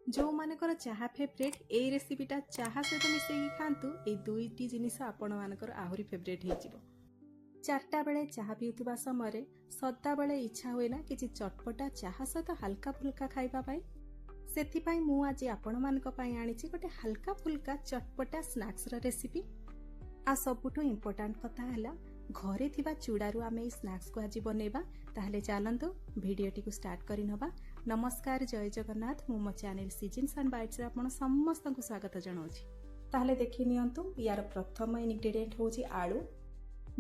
जो मानकर चाहा फेवरेट ए रेसिपीटा चाहा सहित मिसेकी खातु ए दुईटी जिनिस आपण मानकर आहुरी फेवरेट हो चार्टा बेले चाहा पिउथुबा समय सदा बेले इच्छा हुए ना किछि चटपटा चाहा सहित हल्का फुल्का खाइबा पाई सेथिपाई मु आज आपण मानक पाई आनिछि गोटे हल्का फुल्का चटपटा स्नैक्स रा रेसिपी आ सबुठु इम्पोर्टेंट कथा हला घरे थिबा चूड़ारू आमे ई स्नैक्स को आज बनेबा ताहले चलंतु भिडियोटी को स्टार्ट करि नबा। नमस्कार, जय जगन्नाथ। मु मो चैनल सीजन्स एंड बाइट्स रे आपण समस्त को स्वागत जणाउछि। ताहले देखि नियंतु यार प्रथम इंग्रेडिएंट होछि आलू।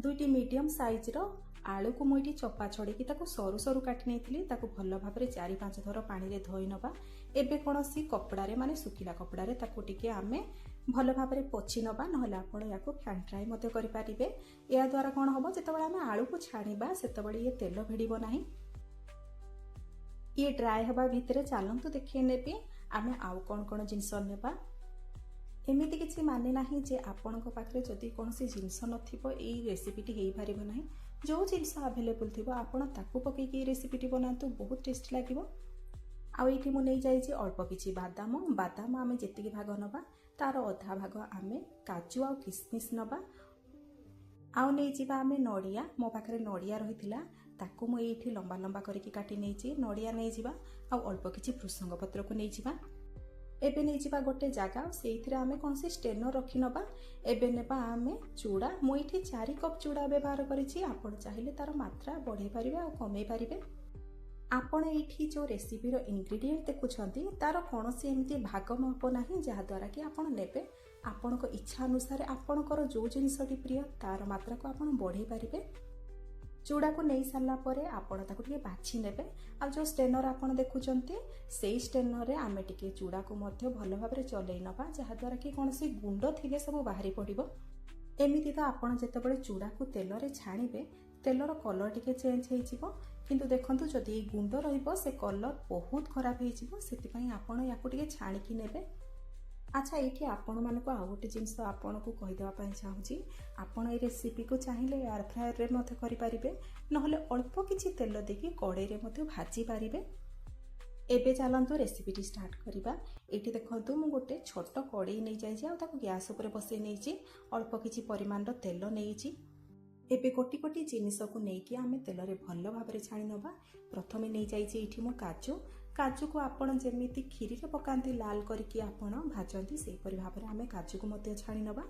दुईटी मीडियम साइज रो आलू को मुइटी चपा छड़ेकी ताको सरू सरू काटि नेथिली ताको भलो भाबरे 4-5 थर पानी रे धोई नबा। एबे कोनोसी कपड़ा रे माने सुखिला कपड़ा रे ताको टिके आमे भलो भाबरे पोछि नबा, नहले आपण याको फैन फ्राई मते करि पारिबे। या द्वारा कोन होबो जेतेबेले आमे आलू को छाणीबा सेतेबेले ये तेल भेडिबो नाही। ये ड्राई हबा भितरे चालंतु देखि नेबी आमे आउ कोन कोन जिंस नेबा। एमिति किछि माने नाही जे आपणको पाखरे जदि कोनोसी जिंस नथिबो एई रेसिपीटी हेई पारिबो नाही। जो जिंस अवेलेबल थिबो आपण ताकू पके की रेसिपीटी बनांतु, बहुत टेस्ट लागिबो। आ एठी मु नै जाई जे अल्प किछि बादाम आमे जेतिकी भाग नबा तार अधा भाग आमे काजू आ किसमिस नबा। आउ नै जिबा आमे नडिया। मो पाखरे नडिया रहिथिला ताकू मु एठी लंबा लंबा करके काटी नै छि। नडिया नै जिबा आ अल्प किछि भृसंग पत्र को नै जिबा। एबे नै जिबा गोटे जागा सेइथिरे आमे कोनसी स्टेनर रखि नबा। एबे नेबा आमे चूड़ा। मु एठी 4 कप चूड़ा व्यवहार करिछि। आपण चाहिले तार मात्रा बढ़ाई पारिबे आ कमै पारिबे। आपण एठी जो रेसिपी रो इंग्रेडिएंट देखुछंती तार कोनसी एमिति भाग माप नाही जहा द्वारा कि आपण नेबे आपणको इच्छा अनुसार आपणकर जो जिंसटी प्रिय तार मात्रा को आपण बढ़ाई पारिबे। चूड़ा को नहीं सारा परे आपण ताको टिके बाछि नेबे। आ जो स्टेनर आपण देखुचंती सेई स्टेनर रे आमे टिके चूड़ा को मध्य भलो भाबरे चलै नबा जहा द्वारा कि कोनसी गुंड थिले सब बाहरी पड़िबो। एमिति तो आपण जेतेबेले चूड़ा को तेल रे छाणीबे तेलर कलर टिके चेंज हेइ जिवो, किंतु देखंतु जदि ए गुंड रहिबो से कलर बहुत खराब हेइ जिवो। सेति पई आपण याको टिके छाणी कि नेबे। अच्छा, ये आपण मानको आ गोटे जिंस आपण को कहि देबा पई चाहूची। आपण ए रेसिपी को चाहिले एयर फ्रायर रे मते करि पारिबे, नहले अल्प किछि तेल देकी कड़ाई रे मते भाजी पारिबे। एबे चलंतु रेसिपीटी स्टार्ट करिबा। एठी देखंतु मु गोटे छोट कड़ाई नै जाई आ ताको गैस ऊपर बसै नै छि। अल्प किछि परिमाण रो तेल नै छि। एबे कोटी कोटी जिनिस को नेकी आमे तेल रे भलो भाबरे छाणी नबा। प्रथमे नै जाई छि एठी मु काजू को आपण जेमिति खीरी रे पकांती लाल करके आपण भाजंती सेही परि भाबरे आमे काजू को मते छाणी नबा।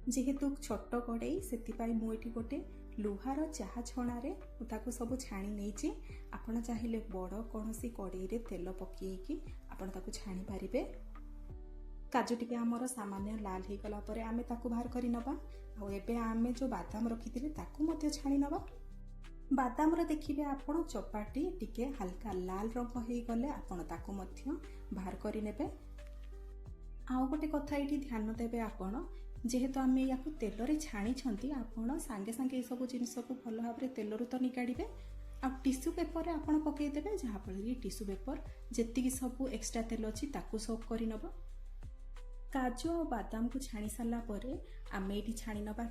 जेहेतु छोट कड़ाई सेति पई मु एठी गोटे लुहार चाहा छणा रे ताको सब छाणी नै छि। आपण चाहिले बड़ कोनोसी कड़ाई रे तेल पकेकी आपण ताको छाणी पारिबे। काजू टिके हमर सामान्य लाल हे गला परे आमे ताको बाहर करि नबा। आ एबे आमे जो बादाम रखिथिले ताको मते छाणी नबा। बादाम रे देखिबे आपण चपाटी टिके हल्का लाल रंग हे गले आपण ताको मध्य बाहर करि नेबे। आउ गोटे कथा एठी ध्यान देबे आपण जेहेतु आमे याकु तेल रे छाणी छंती आपण संगे संगे ए सब जिनिस को भलो भाबरे तेल रु तो निकाडीबे। आ टिश्यू पेपर रे आपण पकेइ देबे जहा फल टिश्यू पेपर जेतिकी सब एक्स्ट्रा तेल अछि ताकू सोक करि नबा। काजू और बादाम को छाणी सारा परे आमे एठी छाणी नबा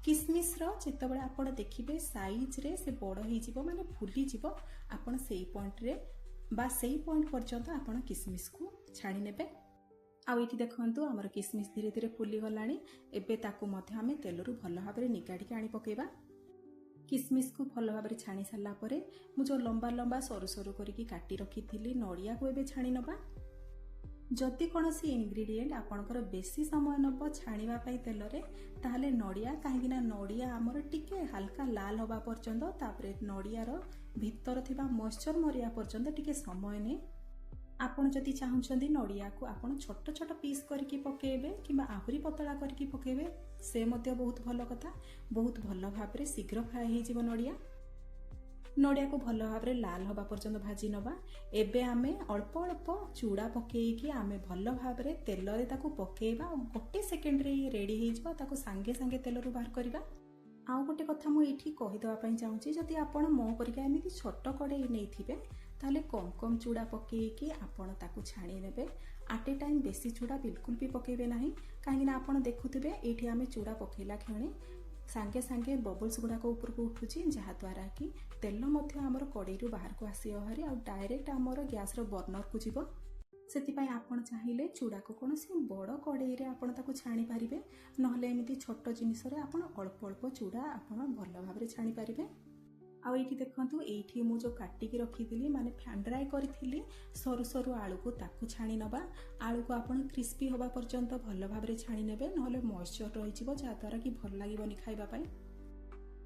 किसमिस रो जेतेबेले आपण देखिबे साइज रे से बड़ हेइ जिवो माने फुली जिवो। आपण सेही पॉइंट रे बा सेही पॉइंट पर्यंत आपण किसमिस को छाणी नेबे। आ एठी देखंतु हमर किसमिस धीरे धीरे फुली गलाणी। एबे ताकू मध्य आमे तेल रु भलो भाबरे निकाडी के आनी पकेबा। किसमिस को भलो भाबरे छाणी सारा परे मु जो लंबा लंबा सरू सरू करके काटी रखिथिली नडिया को एबे छाणी नबा। जदि कोनोसी इंग्रेडिएंट आपणकर बेसी समय नब छाणीबा पई तेल रे ताहले नडिया काहेकि ना नडिया हमर टिके हल्का लाल होबा पर्यंत तापरे नडिया रो भीतर थिबा मॉइस्चर मरिया पर्यंत टिके समय ने। आपण जदि चाहुचंदी नडिया को आपण छोट छोट पीस करके पकेबे किबा आहुरी पतला करके पकेबे से मध्य बहुत भलो कथा। बहुत भलो भाबरे शीघ्र फ्राई हे जिवो नडिया। नडिया को भलो भाबरे लाल होबा पर्यंत भाजी नबा। एबे आमे अल्प अल्प चूड़ा पकेकी आमे भलो भाबरे तेल रे ताको पकेबा। गोटे सेकेंड रे रेडी हे जिवो ताको संगे संगे तेल रु बाहर करबा। आउ गोटे कथा मु एठी कहि देबा पई चाहूची, जदि आपण मो परिका एमिति छोट कड़ाई नै थिबे ताले कम कम चूड़ा पकेकी आपण ताको छाणी नेबे। एट ए टाइम बेसी चूड़ा बिल्कुल भी पकेबे नाही, काहेकि ना आपण देखुथिबे एठी आमे चूड़ा पकेला खेणे सांगे सांगे बबल्स गुड़ाक ऊपर को उठुची जहाँ द्वारा कि तेल मध्य आमर कड़ाई बाहर को आसी हारी आ डायरेक्ट आमर गैस बर्नर को जीव। ସେଥିପାଇଁ ଆପଣ ଚାହିଁଲେ ଚୁଡ଼ାକୁ କୌଣସି ବଡ଼ କଡ଼େଇରେ ଆପଣ ତାକୁ ଛାଣି ପାରିବେ, ନହେଲେ ଏମିତି ଛୋଟ ଜିନିଷରେ ଆପଣ ଅଳ୍ପ ଅଳ୍ପ ଚୁଡ଼ା ଆପଣ ଭଲ ଭାବରେ ଛାଣି ପାରିବେ। ଆଉ ଏଇଠି ଦେଖନ୍ତୁ, ଏଇଠି ମୁଁ ଯେଉଁ କାଟିକି ରଖିଥିଲି ମାନେ ଫ୍ରାଏ କରିଥିଲି ସରୁ ସରୁ ଆଳୁକୁ ତାକୁ ଛାଣି ନେବା। ଆଳୁକୁ ଆପଣ କ୍ରିସ୍ପି ହେବା ପର୍ଯ୍ୟନ୍ତ ଭଲ ଭାବରେ ଛାଣି ନେବେ, ନହେଲେ ମଏଶ୍ଚର ରହିଯିବ ଯାହାଦ୍ୱାରା କି ଭଲ ଲାଗିବନି ଖାଇବା ପାଇଁ।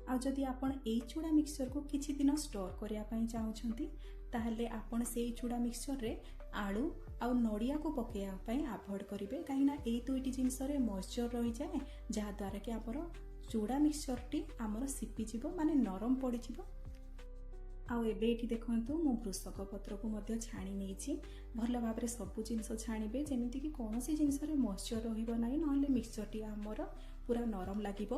ଆଉ ଯଦି ଆପଣ ଏଇ ଚୁଡ଼ା ମିକ୍ସଚରକୁ କିଛି ଦିନ ଷ୍ଟୋର କରିବା ପାଇଁ ଚାହୁଁଛନ୍ତି ତାହେଲେ ଆପଣ ସେଇ ଚୁଡ଼ା ମିକ୍ସଚରରେ ଆଳୁ ଆଉ ନଡ଼ିଆକୁ ପକାଇବା ପାଇଁ ଆଭଏଡ଼ କରିବେ, କାହିଁକିନା ଏଇ ଦୁଇଟି ଜିନିଷରେ ମଏଶ୍ଚର ରହିଯାଏ ଯାହାଦ୍ୱାରା କି ଆମର ଚୁଡ଼ା ମିକ୍ସଚରଟି ଆମର ସିପିଯିବ, ମାନେ ନରମ ପଡ଼ିଯିବ। ଆଉ ଏବେ ଏଇଠି ଦେଖନ୍ତୁ, ମୁଁ ଭୃଷଙ୍ଗ ପତ୍ରକୁ ମଧ୍ୟ ଛାଣି ନେଇଛି। ଭଲ ଭାବରେ ସବୁ ଜିନିଷ ଛାଣିବେ ଯେମିତିକି କୌଣସି ଜିନିଷରେ ମଏଶ୍ଚର ରହିବ ନାହିଁ, ନହେଲେ ମିକ୍ସଚରଟି ଆମର ପୁରା ନରମ ଲାଗିବ।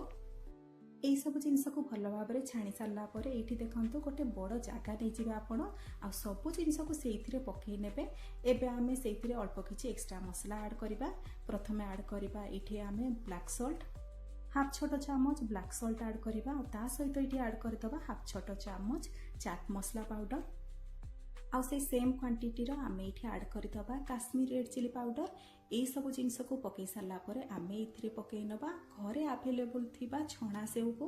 ଏଇସବୁ ଜିନିଷକୁ ଭଲ ଭାବରେ ଛାଣି ସାରିଲା ପରେ ଏଇଠି ଦେଖନ୍ତୁ, ଗୋଟେ ବଡ଼ ଜାଗା ନେଇଯିବେ ଆପଣ, ଆଉ ସବୁ ଜିନିଷକୁ ସେଇଥିରେ ପକାଇ ନେବେ। ଏବେ ଆମେ ସେଇଥିରେ ଅଳ୍ପ କିଛି ଏକ୍ସଟ୍ରା ମସଲା ଆଡ଼୍ କରିବା। ପ୍ରଥମେ ଆଡ଼୍ କରିବା ଏଇଠି ଆମେ ବ୍ଲାକ୍ ସଲ୍ଟ, ହାଫ୍ ଛୋଟ ଚାମଚ ବ୍ଲାକ୍ ସଲ୍ଟ ଆଡ଼୍ କରିବା। ଆଉ ତା ସହିତ ଏଇଠି ଆଡ଼୍ କରିଦେବା ହାଫ୍ ଛୋଟ ଚାମଚ ଚାଟ୍ ମସଲା ପାଉଡ଼ର। ଆଉ ସେଇ ସେମ୍ କ୍ୱାଣ୍ଟିଟିର ଆମେ ଏଇଠି ଆଡ଼୍ କରିଦେବା କାଶ୍ମୀର ରେଡ୍ ଚିଲି ପାଉଡ଼ର। ଏଇସବୁ ଜିନିଷକୁ ପକାଇ ସାରିଲା ପରେ ଆମେ ଏଥିରେ ପକାଇ ନେବା ଘରେ ଆଭେଲେବୁଲ୍ ଥିବା ଛଣା ସେଉକୁ।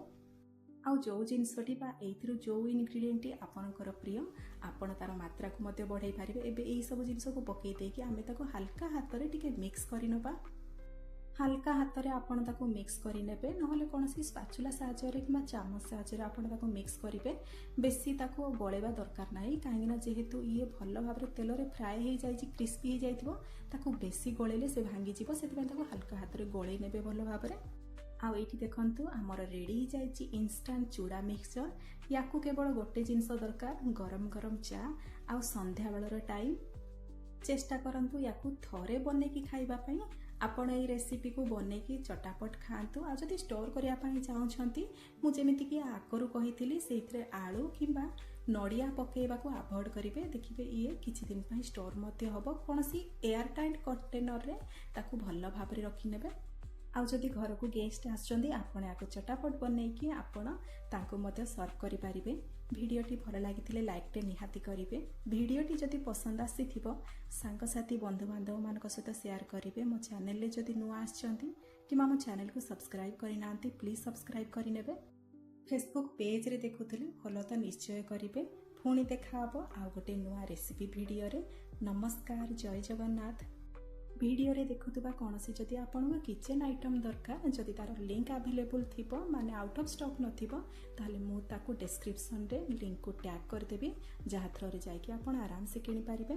ଆଉ ଯେଉଁ ଜିନିଷଟି ବା ଏଇଥିରୁ ଯେଉଁ ଇନଗ୍ରିଡ଼ିଏଣ୍ଟଟି ଆପଣଙ୍କର ପ୍ରିୟ ଆପଣ ତାର ମାତ୍ରାକୁ ମଧ୍ୟ ବଢ଼ାଇ ପାରିବେ। ଏବେ ଏଇସବୁ ଜିନିଷକୁ ପକାଇ ଦେଇକି ଆମେ ତାକୁ ହାଲକା ହାତରେ ଟିକେ ମିକ୍ସ କରିନେବା। ହାଲକା ହାତରେ ଆପଣ ତାକୁ ମିକ୍ସ କରିନେବେ, ନହେଲେ କୌଣସି ସ୍ପାଚୁଲା ସାହାଯ୍ୟରେ କିମ୍ବା ଚାମଚ ସାହାଯ୍ୟରେ ଆପଣ ତାକୁ ମିକ୍ସ କରିବେ। ବେଶୀ ତାକୁ ଗଳେଇବା ଦରକାର ନାହିଁ, କାହିଁକିନା ଯେହେତୁ ଇଏ ଭଲ ଭାବରେ ତେଲରେ ଫ୍ରାଏ ହେଇଯାଇଛି, କ୍ରିସ୍ପି ହେଇଯାଇଥିବ, ତାକୁ ବେଶୀ ଗୋଳେଇଲେ ସେ ଭାଙ୍ଗିଯିବ। ସେଥିପାଇଁ ତାକୁ ହାଲକା ହାତରେ ଗୋଳେଇ ନେବେ ଭଲ ଭାବରେ। ଆଉ ଏଇଠି ଦେଖନ୍ତୁ, ଆମର ରେଡ଼ି ହେଇଯାଇଛି ଇନଷ୍ଟାଣ୍ଟ ଚୁଡ଼ା ମିକ୍ସଚର। ୟାକୁ କେବଳ ଗୋଟେ ଜିନିଷ ଦରକାର, ଗରମ ଗରମ ଚା ଆଉ ସନ୍ଧ୍ୟାବେଳର ଟାଇମ୍। ଚେଷ୍ଟା କରନ୍ତୁ ୟାକୁ ଥରେ ବନେଇକି ଖାଇବା ପାଇଁ। ଆପଣ ଏଇ ରେସିପିକୁ ବନେଇକି ଚଟାପଟ ଖାଆନ୍ତୁ। ଆଉ ଯଦି ଷ୍ଟୋର କରିବା ପାଇଁ ଚାହୁଁଛନ୍ତି, ମୁଁ ଯେମିତିକି ଆଗରୁ କହିଥିଲି ସେଇଥିରେ ଆଳୁ କିମ୍ବା ନଡ଼ିଆ ପକାଇବାକୁ ଆଭଏଡ଼ କରିବେ। ଦେଖିବେ ଇଏ କିଛି ଦିନ ପାଇଁ ଷ୍ଟୋର ମଧ୍ୟ ହେବ। କୌଣସି ଏୟାର ଟାଇଟ୍ କଣ୍ଟେନରରେ ତାକୁ ଭଲ ଭାବରେ ରଖିନେବେ। ଆଉ ଯଦି ଘରକୁ ଗେଷ୍ଟ ଆସୁଛନ୍ତି ଆପଣ ୟାକୁ ଚଟାପଟ ବନେଇକି ଆପଣ ତାଙ୍କୁ ମଧ୍ୟ ସର୍ଭ କରିପାରିବେ। ଭିଡ଼ିଓଟି ଭଲ ଲାଗିଥିଲେ ଲାଇକ୍ଟେ ନିହାତି କରିବେ। ଭିଡ଼ିଓଟି ଯଦି ପସନ୍ଦ ଆସିଥିବ ସାଙ୍ଗସାଥି ବନ୍ଧୁବାନ୍ଧବମାନଙ୍କ ସହିତ ସେୟାର କରିବେ। ମୋ ଚ୍ୟାନେଲରେ ଯଦି ନୂଆ ଆସିଛନ୍ତି କିମ୍ବା ମୋ ଚ୍ୟାନେଲକୁ ସବସ୍କ୍ରାଇବ୍ କରିନାହାନ୍ତି ପ୍ଲିଜ୍ ସବସ୍କ୍ରାଇବ୍ କରିନେବେ। ଫେସବୁକ୍ ପେଜ୍ରେ ଦେଖୁଥିଲେ ଫଲୋ ତ ନିଶ୍ଚୟ କରିବେ। ପୁଣି ଦେଖାହେବ ଆଉ ଗୋଟେ ନୂଆ ରେସିପି ଭିଡ଼ିଓରେ। ନମସ୍କାର, ଜୟ ଜଗନ୍ନାଥ। ଭିଡ଼ିଓରେ ଦେଖୁଥିବା କୌଣସି ଯଦି ଆପଣଙ୍କୁ କିଚେନ୍ ଆଇଟମ୍ ଦରକାର, ଯଦି ତାର ଲିଙ୍କ୍ ଆଭେଲେବୁଲ୍ ଥିବ ମାନେ ଆଉଟ୍ ଅଫ୍ ଷ୍ଟକ୍ ନଥିବ, ତାହେଲେ ମୁଁ ତାକୁ ଡେସ୍କ୍ରିପ୍ସନରେ ଲିଙ୍କ୍କୁ ଟ୍ୟାଗ୍ କରିଦେବି, ଯାହା ଥ୍ରୋରେ ଯାଇକି ଆପଣ ଆରାମସେ କିଣିପାରିବେ।